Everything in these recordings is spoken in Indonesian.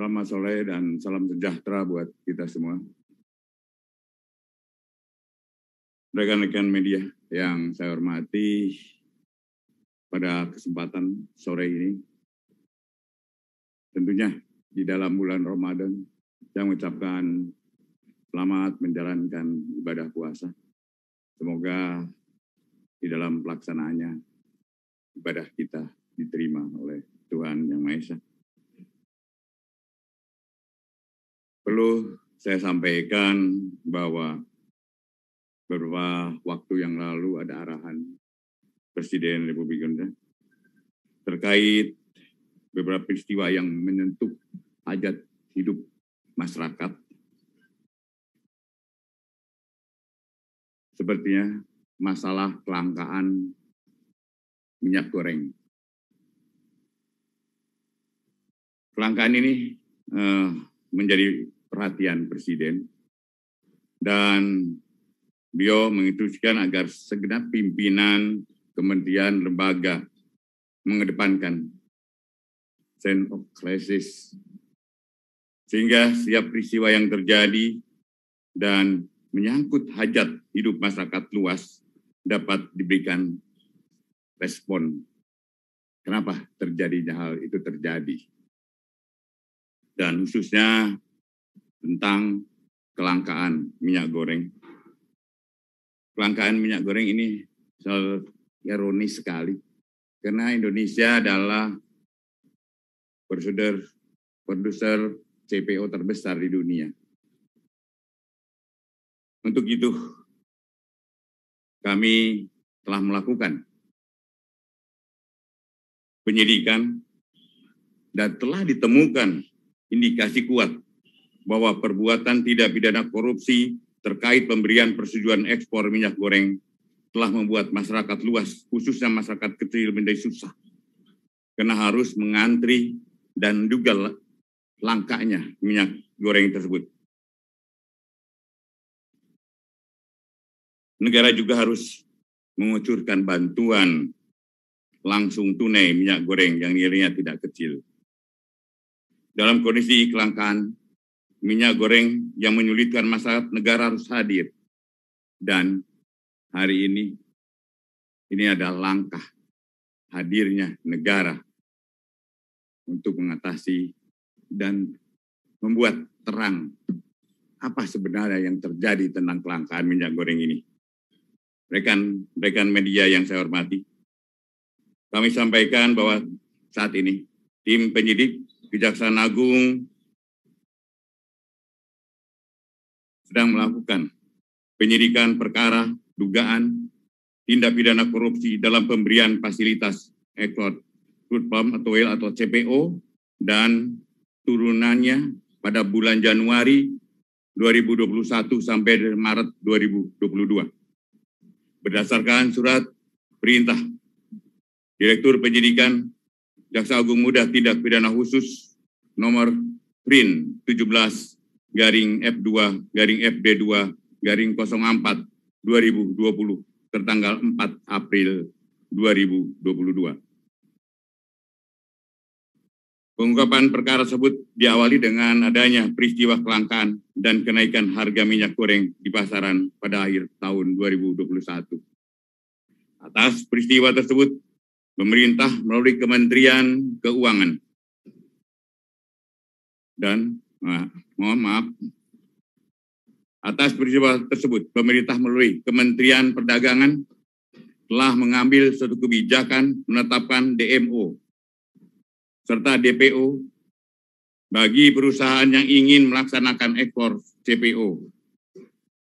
Selamat sore dan salam sejahtera buat kita semua. Rekan-rekan media yang saya hormati, pada kesempatan sore ini, tentunya di dalam bulan Ramadan, saya mengucapkan selamat menjalankan ibadah puasa. Semoga di dalam pelaksanaannya ibadah kita diterima oleh Tuhan Yang Maha Esa. Perlu saya sampaikan bahwa beberapa waktu yang lalu ada arahan Presiden Republik Indonesia terkait beberapa peristiwa yang menyentuh hajat hidup masyarakat. Sepertinya masalah kelangkaan minyak goreng. Kelangkaan ini menjadi perhatian Presiden dan beliau menginstruksikan agar segenap pimpinan kementerian lembaga mengedepankan sense of crisis sehingga setiap peristiwa yang terjadi dan menyangkut hajat hidup masyarakat luas dapat diberikan respon. Kenapa terjadinya hal itu terjadi? Dan khususnya tentang kelangkaan minyak goreng. Kelangkaan minyak goreng ini ironis sekali, karena Indonesia adalah produser CPO terbesar di dunia. Untuk itu, kami telah melakukan penyidikan dan telah ditemukan indikasi kuat bahwa perbuatan tidak pidana korupsi terkait pemberian persetujuan ekspor minyak goreng telah membuat masyarakat luas, khususnya masyarakat kecil, menjadi susah karena harus mengantri dan juga langkanya minyak goreng tersebut. Negara juga harus mengucurkan bantuan langsung tunai minyak goreng yang nilainya tidak kecil. Dalam kondisi kelangkaan minyak goreng yang menyulitkan masyarakat, negara harus hadir. Dan hari ini adalah langkah hadirnya negara untuk mengatasi dan membuat terang apa sebenarnya yang terjadi tentang kelangkaan minyak goreng ini. Rekan-rekan media yang saya hormati, kami sampaikan bahwa saat ini tim penyidik Kejaksaan Agung sedang melakukan penyidikan perkara dugaan tindak pidana korupsi dalam pemberian fasilitas ekspor crude palm atau oil atau CPO dan turunannya pada bulan Januari 2021 sampai Maret 2022. Berdasarkan surat perintah Direktur Penyidikan Jaksa Agung Muda Tindak Pidana Khusus nomor PRIN 17-FD2-FD2-04-2020 tertanggal 4 April 2022. Pengungkapan perkara tersebut diawali dengan adanya peristiwa kelangkaan dan kenaikan harga minyak goreng di pasaran pada akhir tahun 2021. Atas peristiwa tersebut, pemerintah melalui Kementerian Keuangan dan atas peristiwa tersebut, pemerintah melalui Kementerian Perdagangan telah mengambil suatu kebijakan menetapkan DMO serta DPO bagi perusahaan yang ingin melaksanakan ekspor CPO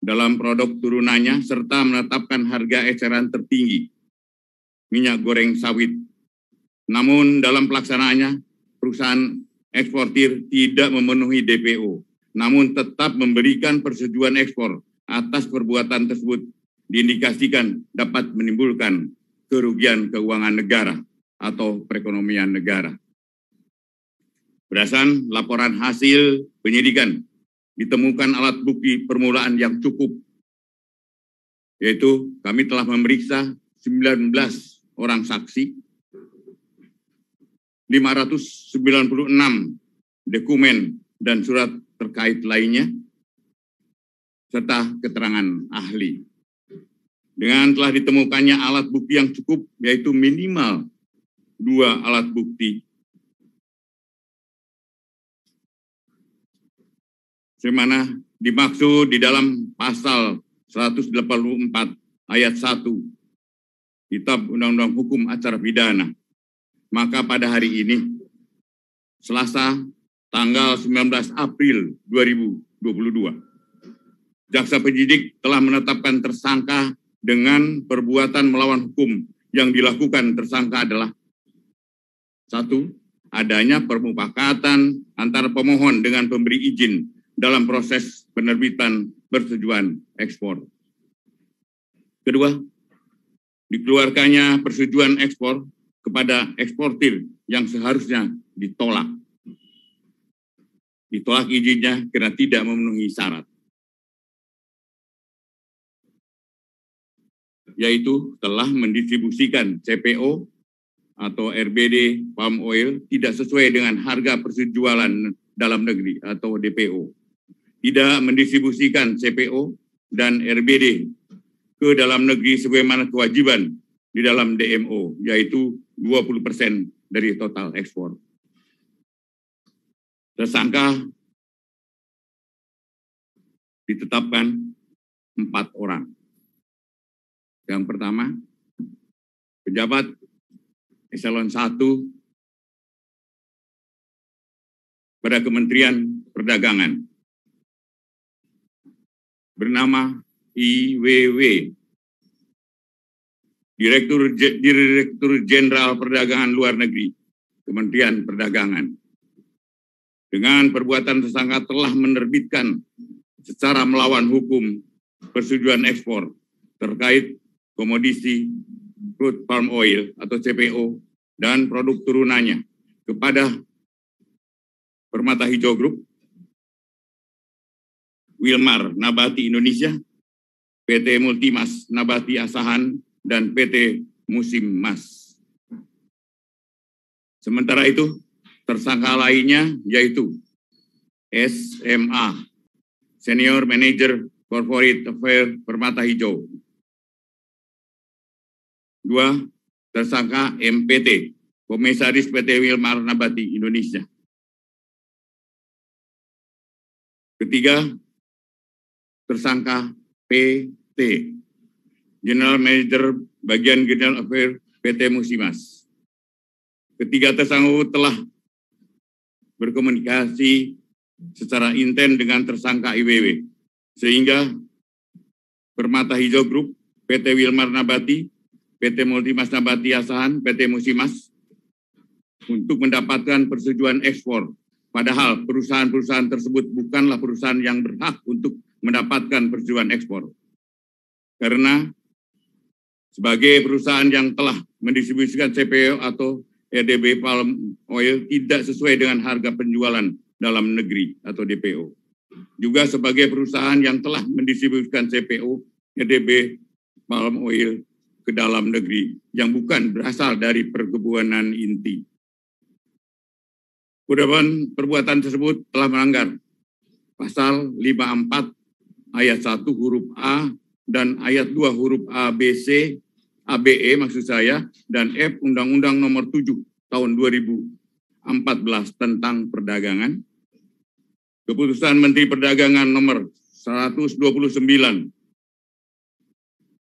dalam produk turunannya serta menetapkan harga eceran tertinggi minyak goreng sawit. Namun dalam pelaksanaannya, perusahaan eksportir tidak memenuhi DPO, namun tetap memberikan persetujuan ekspor. Atas perbuatan tersebut diindikasikan dapat menimbulkan kerugian keuangan negara atau perekonomian negara. Berdasarkan laporan hasil penyidikan, ditemukan alat bukti permulaan yang cukup, yaitu kami telah memeriksa 19 orang saksi, 596 dokumen, dan surat terkait lainnya, serta keterangan ahli. Dengan telah ditemukannya alat bukti yang cukup, yaitu minimal 2 alat bukti, sebagaimana dimaksud di dalam pasal 184 ayat 1 Kitab Undang-Undang Hukum Acara Pidana. Maka pada hari ini, Selasa, tanggal 19 April 2022, jaksa penyidik telah menetapkan tersangka dengan perbuatan melawan hukum. Yang dilakukan tersangka adalah: 1. Adanya permufakatan antara pemohon dengan pemberi izin dalam proses penerbitan persetujuan ekspor. Kedua, dikeluarkannya persetujuan ekspor kepada eksportir yang seharusnya ditolak. Ditolak izinnya karena tidak memenuhi syarat, yaitu telah mendistribusikan CPO atau RBD palm oil tidak sesuai dengan harga persejualan dalam negeri atau DPO. Tidak mendistribusikan CPO dan RBD ke dalam negeri sebagaimana kewajiban di dalam DMO, yaitu 20% dari total ekspor. Tersangka ditetapkan 4 orang. Yang pertama, pejabat eselon 1 pada Kementerian Perdagangan bernama IWW, Direktur Jenderal Perdagangan Luar Negeri, Kementerian Perdagangan. Dengan perbuatan tersangka telah menerbitkan secara melawan hukum persetujuan ekspor terkait komoditi crude palm oil atau CPO dan produk turunannya kepada Permata Hijau Group, Wilmar Nabati Indonesia, PT Multimas Nabati Asahan, dan PT Musim Mas. Sementara itu, tersangka lainnya yaitu SMA, Senior Manager Corporate Affairs Permata Hijau. 2. Tersangka MPT, Komisaris PT Wilmar Nabati Indonesia. 3. Tersangka PT, General Manager Bagian General Affairs PT Musimas. 3 tersangka telah berkomunikasi secara intens dengan tersangka IWW, sehingga Permata Hijau Group, PT Wilmar Nabati, PT Multimas Nabati Asahan, PT Musimas untuk mendapatkan persetujuan ekspor. Padahal perusahaan-perusahaan tersebut bukanlah perusahaan yang berhak untuk mendapatkan persetujuan ekspor. Karena sebagai perusahaan yang telah mendistribusikan CPO atau RDB palm oil tidak sesuai dengan harga penjualan dalam negeri atau DPO. Juga sebagai perusahaan yang telah mendistribusikan CPO, RDB palm oil ke dalam negeri yang bukan berasal dari perkebunan inti. Perbuatan tersebut telah melanggar pasal 54 ayat 1 huruf A dan ayat 2 huruf A, B, C, ABE maksud saya, dan F Undang-Undang Nomor 7 tahun 2014 tentang perdagangan, Keputusan Menteri Perdagangan Nomor 129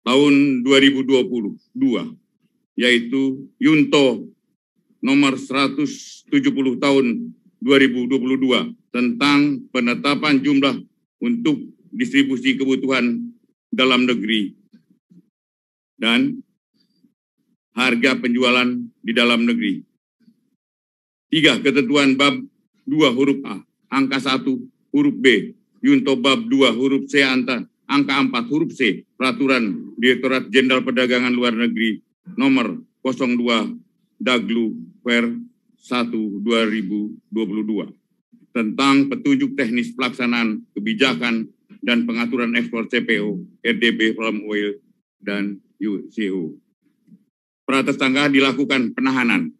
tahun 2022, yaitu Yunto Nomor 170 tahun 2022 tentang penetapan jumlah untuk distribusi kebutuhan dalam negeri dan harga penjualan di dalam negeri. 3. Ketentuan bab 2 huruf A, angka 1 huruf B, Yunto bab 2 huruf C, angka 4 huruf C, Peraturan Direktorat Jenderal Perdagangan Luar Negeri Nomor 02 Daglu Per 1 2022 tentang petunjuk teknis pelaksanaan kebijakan dan pengaturan ekspor CPO, RDB palm oil, dan UCO. Para tersangka dilakukan penahanan,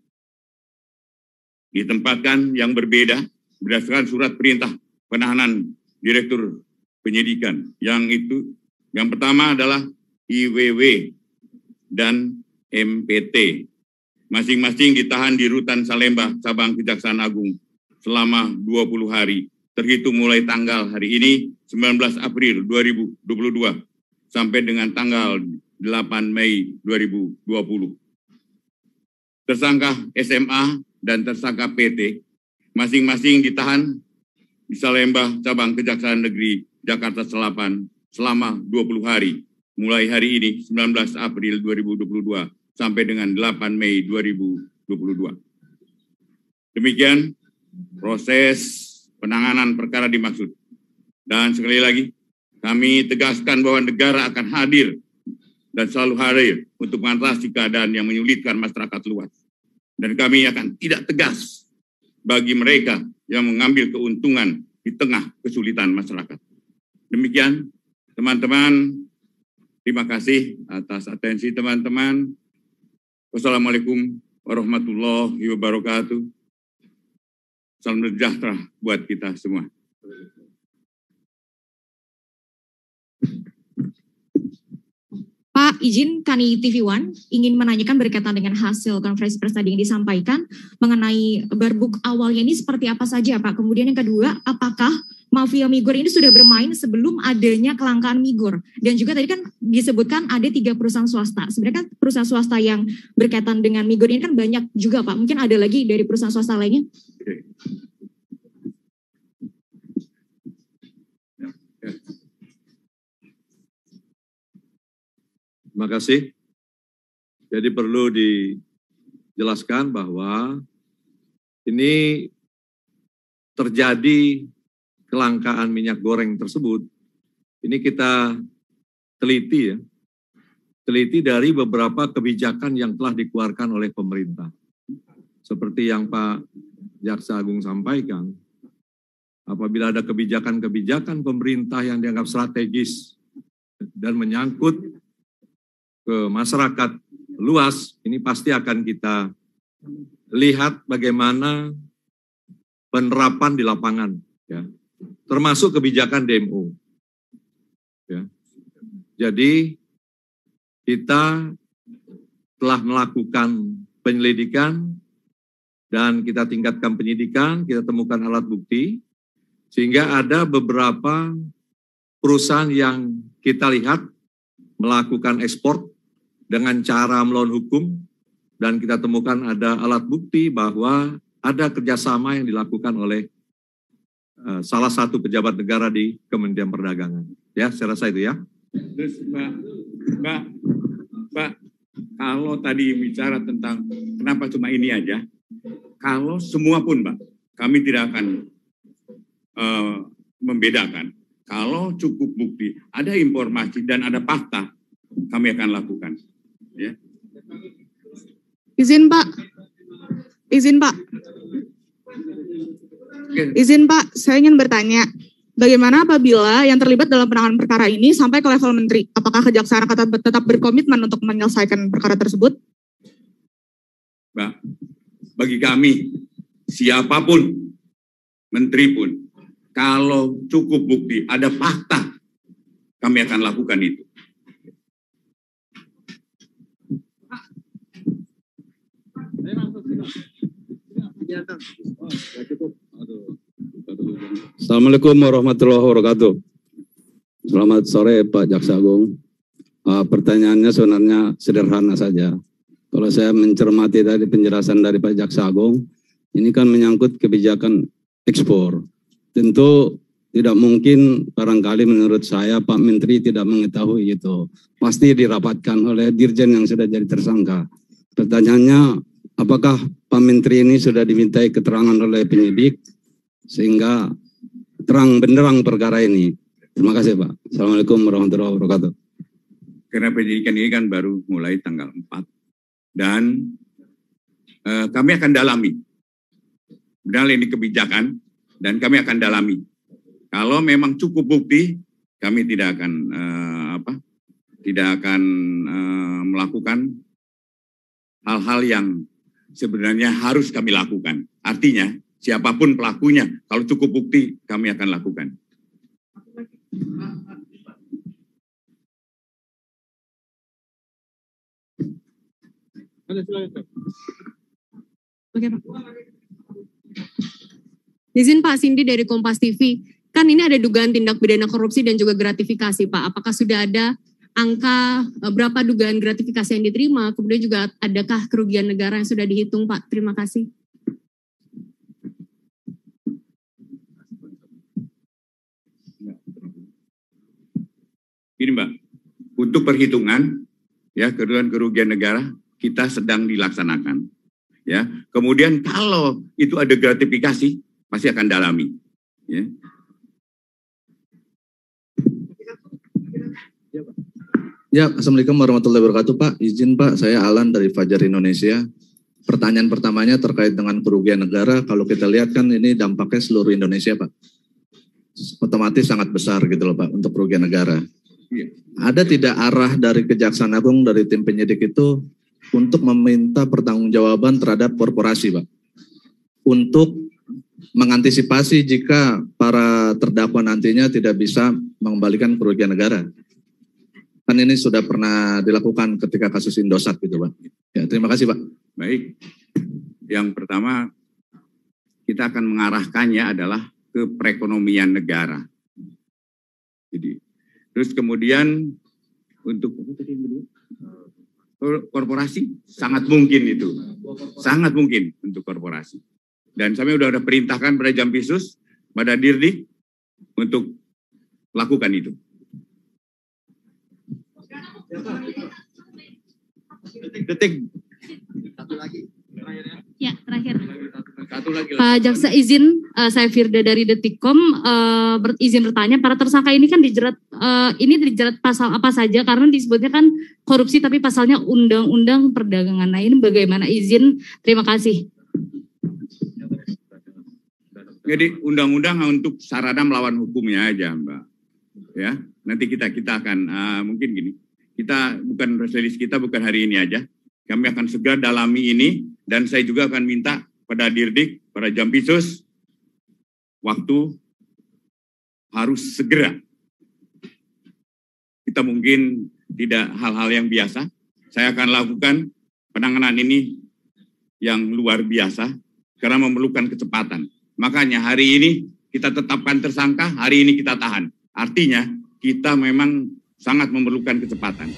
ditempatkan yang berbeda berdasarkan surat perintah penahanan Direktur Penyidikan. Yang pertama adalah IWW dan MPT. Masing-masing ditahan di Rutan Salemba, Cabang Kejaksaan Agung selama 20 hari, terhitung mulai tanggal hari ini, 19 April 2022, sampai dengan tanggal 8 Mei 2020. Tersangka SMA dan tersangka PT masing-masing ditahan di Salemba, Cabang Kejaksaan Negeri Jakarta Selatan selama 20 hari, mulai hari ini 19 April 2022 sampai dengan 8 Mei 2022. Demikian proses penanganan perkara dimaksud. Dan sekali lagi, kami tegaskan bahwa negara akan hadir dan selalu hadir untuk mengatasi keadaan yang menyulitkan masyarakat luas. Dan kami akan tidak tegas bagi mereka yang mengambil keuntungan di tengah kesulitan masyarakat. Demikian, teman-teman. Terima kasih atas atensi teman-teman. Wassalamualaikum warahmatullahi wabarakatuh. Salam sejahtera buat kita semua. Pak, izin kami TV One ingin menanyakan berkaitan dengan hasil konferensi pers tadi yang disampaikan mengenai barbuk awalnya ini seperti apa saja, Pak? Kemudian yang kedua, apakah mafia migor ini sudah bermain sebelum adanya kelangkaan migor? Dan juga tadi kan disebutkan ada 3 perusahaan swasta. Sebenarnya kan perusahaan swasta yang berkaitan dengan migor ini kan banyak juga, Pak. Mungkin ada lagi dari perusahaan swasta lainnya? Terima kasih. Jadi perlu dijelaskan bahwa ini terjadi kelangkaan minyak goreng tersebut. Ini kita teliti ya. Teliti dari beberapa kebijakan yang telah dikeluarkan oleh pemerintah. Seperti yang Pak Jaksa Agung sampaikan, apabila ada kebijakan-kebijakan pemerintah yang dianggap strategis dan menyangkut ke masyarakat luas, ini pasti akan kita lihat bagaimana penerapan di lapangan, ya, termasuk kebijakan DMO. Ya. Jadi kita telah melakukan penyelidikan dan kita tingkatkan penyidikan, kita temukan alat bukti, sehingga ada beberapa perusahaan yang kita lihat melakukan ekspor dengan cara melawan hukum, dan kita temukan ada alat bukti bahwa ada kerjasama yang dilakukan oleh salah satu pejabat negara di Kementerian Perdagangan. Ya, saya rasa itu ya. Terus Mbak, kalau tadi bicara tentang kenapa cuma ini aja, kalau semua pun Mbak, kami tidak akan membedakan. Kalau cukup bukti, ada informasi dan ada fakta, kami akan lakukan. Ya. Izin Pak. Izin Pak, saya ingin bertanya, bagaimana apabila yang terlibat dalam penanganan perkara ini sampai ke level menteri? Apakah Kejaksaan akan tetap berkomitmen untuk menyelesaikan perkara tersebut? Mbak, bagi kami, siapapun, menteri pun, kalau cukup bukti, ada fakta, kami akan lakukan itu. Assalamualaikum warahmatullahi wabarakatuh. Selamat sore Pak Jaksa Agung. Pertanyaannya sebenarnya sederhana saja. Kalau saya mencermati tadi penjelasan dari Pak Jaksa Agung, ini kan menyangkut kebijakan ekspor. Tentu tidak mungkin, barangkali menurut saya Pak Menteri tidak mengetahui itu. Pasti dirapatkan oleh Dirjen yang sudah jadi tersangka. Pertanyaannya, apakah Pak Menteri ini sudah dimintai keterangan oleh penyidik sehingga terang benderang perkara ini? Terima kasih Pak. Assalamualaikum warahmatullahi wabarakatuh. Karena penyidikan ini kan baru mulai tanggal 4 dan kami akan dalami. Benar ini kebijakan dan kami akan dalami. Kalau memang cukup bukti, kami tidak akan melakukan hal-hal yang sebenarnya harus kami lakukan. Artinya, siapapun pelakunya. Kalau cukup bukti, kami akan lakukan. Oke, Pak. Izin Pak, Cindy dari Kompas TV. Kan ini ada dugaan tindak pidana korupsi dan juga gratifikasi, Pak. Apakah sudah ada angka berapa dugaan gratifikasi yang diterima? Kemudian juga adakah kerugian negara yang sudah dihitung, Pak? Terima kasih. Ini Mbak, untuk perhitungan ya kerugian negara kita sedang dilaksanakan. Ya, kemudian kalau itu ada gratifikasi pasti akan dalami. Ya. Ya, Assalamualaikum warahmatullahi wabarakatuh Pak. Izin Pak, saya Alan dari Fajar Indonesia. Pertanyaan pertamanya terkait dengan kerugian negara. Kalau kita lihat kan ini dampaknya seluruh Indonesia Pak. Otomatis sangat besar gitu loh Pak untuk kerugian negara. Ada tidak arah dari Kejaksaan Agung, dari tim penyidik itu untuk meminta pertanggungjawaban terhadap korporasi Pak? Untuk mengantisipasi jika para terdakwa nantinya tidak bisa mengembalikan kerugian negara. Kan ini sudah pernah dilakukan ketika kasus Indosat gitu Pak. Ya, terima kasih Pak. Baik, yang pertama kita akan mengarahkannya adalah ke perekonomian negara. Jadi, terus kemudian untuk korporasi sangat mungkin itu, sangat mungkin untuk korporasi. Dan kami sudah perintahkan pada Jampisus, pada Dirdik untuk lakukan itu. Detik. Satu lagi. Ya, terakhir. Satu lagi. Pak Jaksa izin, saya Firda dari Detikcom, izin bertanya, para tersangka ini kan dijerat pasal apa saja, karena disebutnya kan korupsi tapi pasalnya undang-undang perdagangan. Nah ini bagaimana, izin, terima kasih. Jadi undang-undang untuk sarana melawan hukumnya aja Mbak. Ya, nanti kita akan mungkin gini, kita bukan press release kita bukan hari ini aja. Kami akan segera dalami ini dan saya juga akan minta pada Dirdik, pada Jampisus, waktu harus segera. Kita mungkin tidak hal-hal yang biasa. Saya akan lakukan penanganan ini yang luar biasa karena memerlukan kecepatan. Makanya hari ini kita tetapkan tersangka, hari ini kita tahan. Artinya kita memang sangat memerlukan kecepatan.